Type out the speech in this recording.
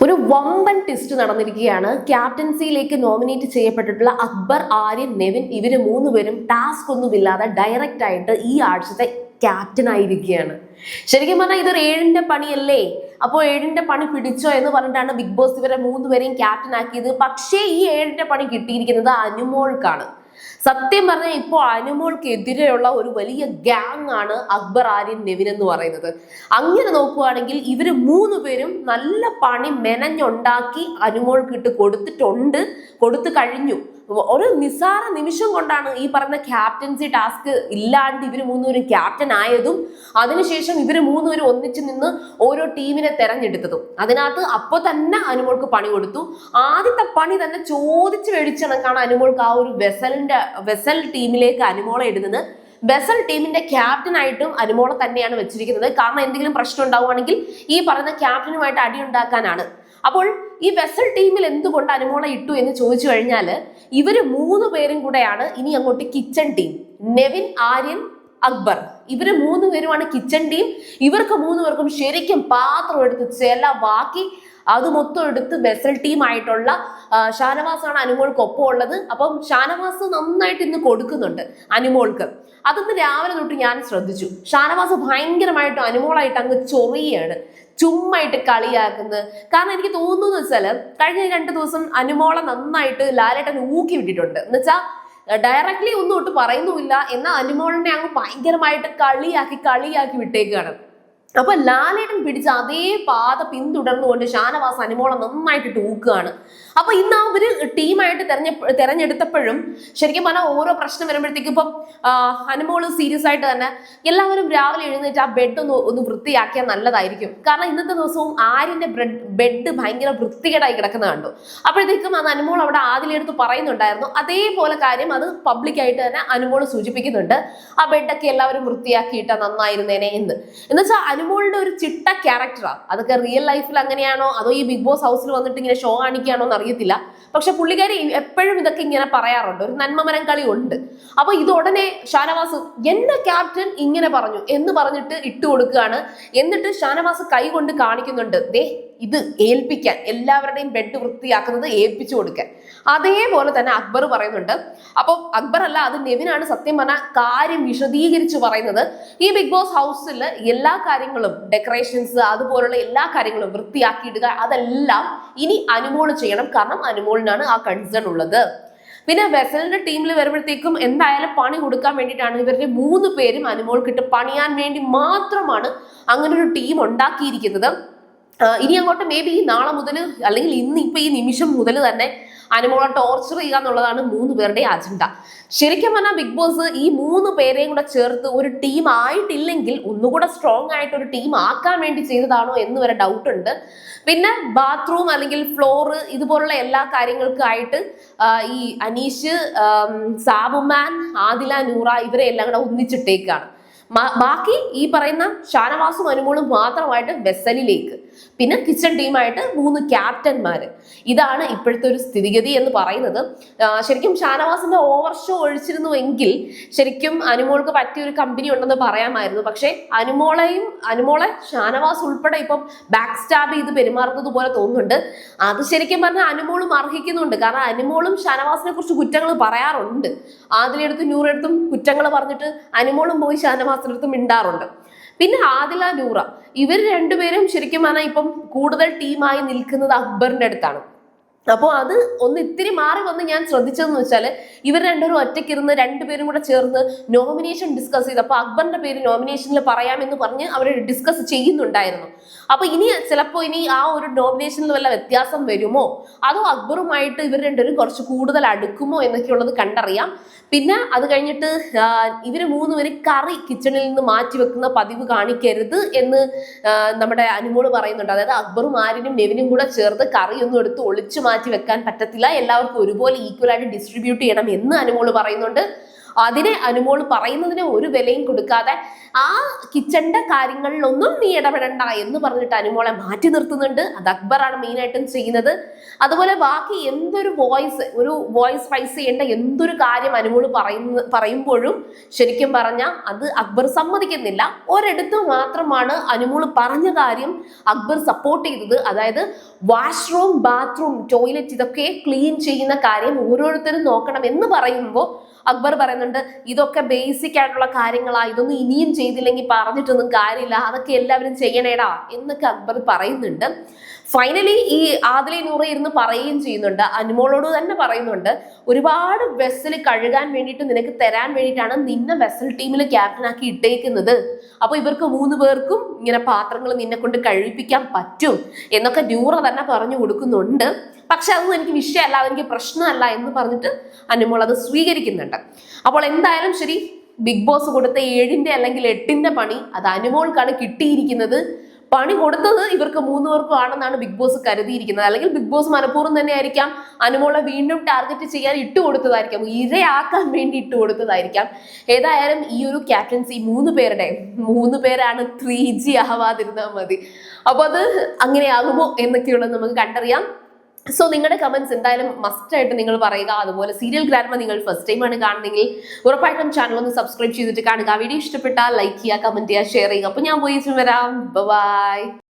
ഒരു വമ്പൻ test നടന്നിരിക്കുകയാണ്. ക്യാപ്റ്റൻസിയിലേക്ക് nominate ചെയ്യപ്പെട്ടിട്ടുള്ള Akbar, Aryan, Nevin ഇവര് മൂന്നുപേരും ടാസ്ക് ഒന്നുമില്ലാതെ ഡയറക്റ്റ് ആയിട്ട് ഈ ആഴ്ചത്തെ ക്യാപ്റ്റൻ ആയിരിക്കുകയാണ്. ശരിക്കും പറഞ്ഞാൽ ഇതൊരു 7ന്റെ പണിയല്ലേ, അപ്പോൾ 7ന്റെ പണി പിടിച്ചോ എന്ന് പറഞ്ഞിട്ടാണ് ബിഗ് ബോസ് ഇവരെ മൂന്നുപേരെയും ക്യാപ്റ്റൻ ആക്കിയത്. പക്ഷേ ഈ 7ന്റെ പണി കിട്ടിയിരിക്കുന്നത് അനുമോൾക്കാണ്. സത്യം പറഞ്ഞാൽ ഇപ്പോൾ അനുമോൾക്കെതിരെയുള്ള ഒരു വലിയ ഗ്യാങ് ആണ് അക്ബർ, ആര്യൻ, നെവിൻ എന്ന് പറയുന്നത്. അങ്ങനെ നോക്കുവാണെങ്കിൽ ഇവര് മൂന്നുപേരും നല്ല പണി മെനഞ്ഞുണ്ടാക്കി അനുമോൾക്ക് കൊടുത്തു കഴിഞ്ഞു. ഒരു നിസ്സാര നിമിഷം കൊണ്ടാണ് ഈ പറഞ്ഞ ക്യാപ്റ്റൻസി ടാസ്ക് ഇല്ലാണ്ട് ഇവര് മൂന്നുപേരും ക്യാപ്റ്റൻ ആയതും അതിനുശേഷം ഇവര് മൂന്നുപേരും ഒന്നിച്ചു നിന്ന് ഓരോ ടീമിനെ തെരഞ്ഞെടുത്തതും. അതിനകത്ത് അപ്പോൾ തന്നെ അനുമോൾക്ക് പണി കൊടുത്തു. ആദ്യത്തെ പണി തന്നെ ചോദിച്ചു മേടിച്ചണക്കാണ് അനുമോൾക്ക് ആ ഒരു വെസൽ ടീമിലേക്ക് അനുമോളെ ഇടുന്നത്. വെസൽ ടീമിന്റെ ക്യാപ്റ്റൻ ആയിട്ടും അനുമോളെ തന്നെയാണ് വെച്ചിരിക്കുന്നത്. കാരണം എന്തെങ്കിലും പ്രശ്നം ഉണ്ടാവുകയാണെങ്കിൽ ഈ പറയുന്ന ക്യാപ്റ്റനുമായിട്ട് അടിയുണ്ടാക്കാനാണ്. അപ്പോൾ ഈ വെസൽ ടീമിൽ എന്തുകൊണ്ട് അനുമോളെ ഇട്ടു എന്ന് ചോദിച്ചു കഴിഞ്ഞാൽ ഇവര് മൂന്നുപേരും കൂടെയാണ് ഇനി അങ്ങോട്ട് കിച്ചൺ ടീം. നെവിൻ, ആര്യൻ, അക്ബർ ഇവര് മൂന്നുപേരുമാണ് കിച്ചൺ ടീം. ഇവർക്ക് മൂന്നുപേർക്കും ശരിക്കും പാത്രം എടുത്ത് ചെലവാക്കി അത് മൊത്തം എടുത്ത് വെസൽ ടീം ആയിട്ടുള്ള ഷാനവാസാണ് അനുമോൾക്കൊപ്പം ഉള്ളത്. അപ്പം ഷാനവാസ് നന്നായിട്ട് ഇന്ന് കൊടുക്കുന്നുണ്ട് അനുമോൾക്ക്. അതൊന്ന് രാവിലെ തൊട്ട് ഞാൻ ശ്രദ്ധിച്ചു. ഷാനവാസ് ഭയങ്കരമായിട്ട് അനുമോളായിട്ട് അങ്ങ് ചൊറിയാണ്, ചുമ്മായിട്ട് കളിയാക്കുന്നത്. കാരണം എനിക്ക് തോന്നുന്നു വെച്ചാല് കഴിഞ്ഞ 2 ദിവസം അനുമോളെ നന്നായിട്ട് ലാലേട്ടൻ ഊക്കി വിട്ടിട്ടുണ്ട്. എന്നുവെച്ചാൽ ഡയറക്ട്ലി ഒന്നും ഒട്ട് പറയുന്നുമില്ല, എന്നാൽ അനുമോളിനെ അങ്ങ് ഭയങ്കരമായിട്ട് കളിയാക്കി വിട്ടേക്കാണ്. അപ്പൊ ലാലേട്ടൻ പിടിച്ച അതേ പാത പിന്തുടർന്നുകൊണ്ട് ഷാനവാസ് അനുമോളെ നന്നായിട്ട് ഊക്കുകയാണ്. അപ്പൊ ഇന്ന് അവര് ടീമായിട്ട് തെരഞ്ഞെടുത്തപ്പോഴും ശരിക്കും പറഞ്ഞാൽ ഓരോ പ്രശ്നം വരുമ്പോഴത്തേക്കും ഇപ്പം അനുമോള് സീരിയസ് ആയിട്ട് തന്നെ എല്ലാവരും രാവിലെ എഴുന്നേറ്റ് ആ ബെഡ് ഒന്ന് വൃത്തിയാക്കിയാൽ നല്ലതായിരിക്കും. കാരണം ഇന്നത്തെ ദിവസവും ആര്യന്റെ ബെഡ് ഭയങ്കര വൃത്തികേടായി കിടക്കുന്ന കണ്ടു. അപ്പോഴത്തേക്കും അത് അനുമോൾ അവിടെ ആദ്യമെടുത്ത് പറയുന്നുണ്ടായിരുന്നു. അതേപോലെ കാര്യം അത് പബ്ലിക്കായിട്ട് തന്നെ അനുമോള് സൂചിപ്പിക്കുന്നുണ്ട്. ആ ബെഡൊക്കെ എല്ലാവരും വൃത്തിയാക്കിയിട്ടാ നന്നായിരുന്നേനെ എന്നുവെച്ചാൽ അനുമോളുടെ ഒരു ചിട്ട ക്യാരക്ടറാണ്. അതൊക്കെ റിയൽ ലൈഫിൽ അങ്ങനെയാണോ അതോ ഈ ബിഗ് ബോസ് ഹൗസിൽ വന്നിട്ട് ഇങ്ങനെ ഷോ കാണിക്കുകയാണോ എന്ന് അറിയത്തില്ല. പക്ഷെ പുള്ളിക്കാരി എപ്പോഴും ഇതൊക്കെ ഇങ്ങനെ പറയാറുണ്ട്, ഒരു നന്മമരം കളി ഉണ്ട്. അപ്പൊ ഇത് ഉടനെ ഷാനവാസ് എന്റെ ക്യാപ്റ്റൻ ഇങ്ങനെ പറഞ്ഞു എന്ന് പറഞ്ഞിട്ട് ഇട്ട് കൊടുക്കുകയാണ്. എന്നിട്ട് ഷാനവാസ് കൈ കൊണ്ട് കാണിക്കുന്നുണ്ട്, ദേ ഇത് ഏൽപ്പിക്കാൻ, എല്ലാവരുടെയും ബെഡ് വൃത്തിയാക്കുന്നത് ഏൽപ്പിച്ചു കൊടുക്കാൻ. അതേപോലെ തന്നെ അക്ബർ പറയുന്നുണ്ട്. അപ്പം അക്ബർ അല്ല, അത് നെവിനാണ് സത്യം പറഞ്ഞ കാര്യം വിശദീകരിച്ച് പറയുന്നത്. ഈ ബിഗ് ബോസ് ഹൗസിൽ എല്ലാ കാര്യങ്ങളും ഡെക്കറേഷൻസ് അതുപോലുള്ള എല്ലാ കാര്യങ്ങളും വൃത്തിയാക്കിയിടുക അതെല്ലാം ഇനി അനുമോള് ചെയ്യണം. കാരണം അനുമോളിനാണ് ആ കൺസേൺ ഉള്ളത്. പിന്നെ വെസലിന്റെ ടീമിൽ വരുമ്പോഴത്തേക്കും എന്തായാലും പണി കൊടുക്കാൻ വേണ്ടിയിട്ടാണ് ഇവരുടെ 3 പേരും അനുമോൾക്കിട്ട് പണിയാൻ വേണ്ടി മാത്രമാണ് അങ്ങനെ ഒരു ടീം ഉണ്ടാക്കിയിരിക്കുന്നത്. ഇനി അങ്ങോട്ട് മേ ബി നാളെ മുതൽ അല്ലെങ്കിൽ ഇന്നിപ്പോ ഈ നിമിഷം മുതൽ തന്നെ അനുമോളെ ടോർച്ചർ ചെയ്യുക എന്നുള്ളതാണ് 3 പേരുടെ അജണ്ട. ശരിക്കും പറഞ്ഞാൽ ബിഗ് ബോസ് ഈ 3 പേരെയും കൂടെ ചേർത്ത് ഒരു ടീം ആയിട്ടില്ലെങ്കിൽ ഒന്നുകൂടെ സ്ട്രോങ് ആയിട്ട് ഒരു ടീം ആക്കാൻ വേണ്ടി ചെയ്തതാണോ എന്ന് വരെ ഡൗട്ട് ഉണ്ട്. പിന്നെ ബാത്റൂം അല്ലെങ്കിൽ ഫ്ലോറ് ഇതുപോലുള്ള എല്ലാ കാര്യങ്ങൾക്കായിട്ട് ഈ അനീഷ്, സാബുമാൻ, ആദില, നൂറ ഇവരെ എല്ലാം കൂടെ ഒന്നിച്ചിട്ടേക്കാണ്. ബാക്കി ഈ പറയുന്ന ഷാനവാസും അനുമോളും മാത്രമായിട്ട് വെസലിലേക്ക്, പിന്നെ കിച്ചൺ ടീമായിട്ട് 3 ക്യാപ്റ്റന്മാര്. ഇതാണ് ഇപ്പോഴത്തെ ഒരു സ്ഥിതിഗതി എന്ന് പറയുന്നത്. ശരിക്കും ഷാനവാസിന്റെ ഓവർ ഷോ ഒഴിച്ചിരുന്നുവെങ്കിൽ ശരിക്കും അനുമോൾക്ക് പറ്റിയൊരു കമ്പനി ഉണ്ടെന്ന് പറയാമായിരുന്നു. പക്ഷെ അനുമോളെ ഷാനവാസ് ഉൾപ്പെടെ ഇപ്പം ബാക്ക് സ്റ്റാബ് ചെയ്ത് പെരുമാറുന്നത് പോലെ തോന്നുന്നുണ്ട്. അത് ശരിക്കും പറഞ്ഞാൽ അനുമോളും അർഹിക്കുന്നുണ്ട്. കാരണം അനുമോളും ഷാനവാസിനെ കുറിച്ച് കുറ്റങ്ങൾ പറയാറുണ്ട്. ആദിലെടുത്തും നൂറെടുത്തും കുറ്റങ്ങൾ പറഞ്ഞിട്ട് അനുമോളും പോയി ഷാനവാസിനടുത്തും മിണ്ടാറുണ്ട്. പിന്നെ ആദില, നൂറ ഇവർ രണ്ടുപേരും ശരിക്കും പറഞ്ഞാൽ ഇപ്പം കൂടുതൽ ടീമായി നിൽക്കുന്നത് അക്ബറിന്റെ അടുത്താണ്. അപ്പോൾ അത് ഒന്ന് ഇത്തിരി മാറി വന്ന് ഞാൻ ശ്രദ്ധിച്ചതെന്ന് വെച്ചാൽ ഇവർ രണ്ടുപേരും ഒറ്റയ്ക്കിരുന്ന് 2 പേരും കൂടെ ചേർന്ന് നോമിനേഷൻ ഡിസ്കസ് ചെയ്ത്, അപ്പൊ അക്ബറിന്റെ പേര് നോമിനേഷനിൽ പറയാമെന്ന് പറഞ്ഞ് അവർ ഡിസ്കസ് ചെയ്യുന്നുണ്ടായിരുന്നു. അപ്പൊ ഇനി ചിലപ്പോൾ ആ ഒരു നോമിനേഷനിൽ വല്ല വ്യത്യാസം വരുമോ അതോ അക്ബറുമായിട്ട് ഇവർ രണ്ടുപേരും കുറച്ച് കൂടുതൽ അടുക്കുമോ എന്നൊക്കെയുള്ളത് കണ്ടറിയാം. പിന്നെ അത് കഴിഞ്ഞിട്ട് ഇവര് 3 പേര് കറി കിച്ചണിൽ നിന്ന് മാറ്റി വെക്കുന്ന പതിവ് കാണിക്കരുത് എന്ന് നമ്മുടെ അനുമോള് പറയുന്നുണ്ട്. അതായത് അക്ബറും ആര്യനും നെവിനും കൂടെ ചേർത്ത് കറിയൊന്നും എടുത്ത് ഒളിച്ചു മാറ്റി വെക്കാൻ പറ്റത്തില്ല, എല്ലാവർക്കും ഒരുപോലെ ഈക്വൽ ആയിട്ട് ഡിസ്ട്രിബ്യൂട്ട് ചെയ്യണം എന്ന് അനുമോള് പറയുന്നുണ്ട്. അതിനെ അനുമോൾ പറയുന്നതിന് ഒരു വിലയും കൊടുക്കാതെ ആ കിച്ചന്റെ കാര്യങ്ങളിലൊന്നും നീ ഇടപെടണ്ട എന്ന് പറഞ്ഞിട്ട് അനുമോളെ മാറ്റി നിർത്തുന്നുണ്ട്. അത് അക്ബറാണ് മെയിൻ ആയിട്ടും ചെയ്യുന്നത്. അതുപോലെ ബാക്കി എന്തൊരു വോയിസ് റൈസ് ചെയ്യേണ്ട എന്തൊരു കാര്യം അനുമോൾ പറയുമ്പോഴും ശരിക്കും പറഞ്ഞാൽ അത് അക്ബർ സമ്മതിക്കുന്നില്ല. ഒരിടത്ത് മാത്രമാണ് അനുമോൾ പറഞ്ഞ കാര്യം അക്ബർ സപ്പോർട്ട് ചെയ്തത്. അതായത് വാഷ്റൂം, ബാത്റൂം, ടോയ്ലറ്റ് ഇതൊക്കെ ക്ലീൻ ചെയ്യുന്ന കാര്യം ഓരോരുത്തരും നോക്കണം എന്ന് പറയുമ്പോൾ അക്ബർ പറയുന്നുണ്ട് ഇതൊക്കെ ബേസിക് ആയിട്ടുള്ള കാര്യങ്ങളാ, ഇതൊന്നും ഇനിയും ചെയ്തില്ലെങ്കിൽ പറഞ്ഞിട്ടൊന്നും കാര്യമില്ല, അതൊക്കെ എല്ലാവരും ചെയ്യണേടാ എന്നൊക്കെ അക്ബർ പറയുന്നുണ്ട്. ഫൈനലി ഈ ആദില നൂറ ഇരുന്ന് പറയുകയും ചെയ്യുന്നുണ്ട്, അനുമോളോട് തന്നെ പറയുന്നുണ്ട്, ഒരുപാട് വെസൽ കഴുകാൻ വേണ്ടിയിട്ട് നിനക്ക് തരാൻ വേണ്ടിയിട്ടാണ് നിന്നെ വെസൽ ടീമിൽ ക്യാപ്റ്റൻ ആക്കി ഇട്ടേക്കുന്നത്. അപ്പൊ ഇവർക്ക് 3 പേർക്കും ഇങ്ങനെ പാത്രങ്ങൾ നിന്നെ കൊണ്ട് കഴിപ്പിക്കാൻ പറ്റും എന്നൊക്കെ നൂറ തന്നെ പറഞ്ഞു കൊടുക്കുന്നുണ്ട്. പക്ഷെ അതൊന്നും എനിക്ക് വിഷയമല്ല, അതെനിക്ക് പ്രശ്നമല്ല എന്ന് പറഞ്ഞിട്ട് അനുമോൾ അത് സ്വീകരിക്കുന്നുണ്ട്. അപ്പോൾ എന്തായാലും ശരി, ബിഗ് ബോസ് കൊടുത്ത 7ന്റെ അല്ലെങ്കിൽ 8ന്റെ പണി അത് അനുമോൾക്കാണ് കിട്ടിയിരിക്കുന്നത്. പണി കൊടുത്തത് ഇവർക്ക് 3 പേർക്കും ആണെന്നാണ് ബിഗ് ബോസ് കരുതിയിരിക്കുന്നത്. അല്ലെങ്കിൽ ബിഗ് ബോസ് മനഃപൂർവ്വം തന്നെ ആയിരിക്കാം അനുമോളെ വീണ്ടും ടാർഗറ്റ് ചെയ്യാൻ ഇട്ടുകൊടുത്തതായിരിക്കാം, ഇരയാക്കാൻ വേണ്ടി ഇട്ടുകൊടുത്തതായിരിക്കാം. ഏതായാലും ഈ ഒരു ക്യാപ്റ്റൻസി 3 പേരാണ് 3G ആവാതിരുന്നാൽ മതി. അപ്പൊ അത് അങ്ങനെ ആകുമോ എന്നൊക്കെയുള്ളത് നമുക്ക് കണ്ടറിയാം. സോ നിങ്ങളുടെ കമന്റ്സ് എന്തായാലും മസ്റ്റ് ആയിട്ട് നിങ്ങൾ പറയുക. അതുപോലെ സീരിയൽ ഗ്രാൻഡ്മ നിങ്ങൾ ഫസ്റ്റ് ടൈം ആണ് കാണുന്നെങ്കിൽ ഉറപ്പായിട്ടും ചാനൽ ഒന്ന് സബ്സ്ക്രൈബ് ചെയ്തിട്ട് കാണുക. വീഡിയോ ഇഷ്ടപ്പെട്ടാൽ ലൈക്ക് ചെയ്യുക, കമന്റ് ചെയ്യുക, ഷെയർ ചെയ്യുക. അപ്പൊ ഞാൻ പോയി വരാം. ബൈ.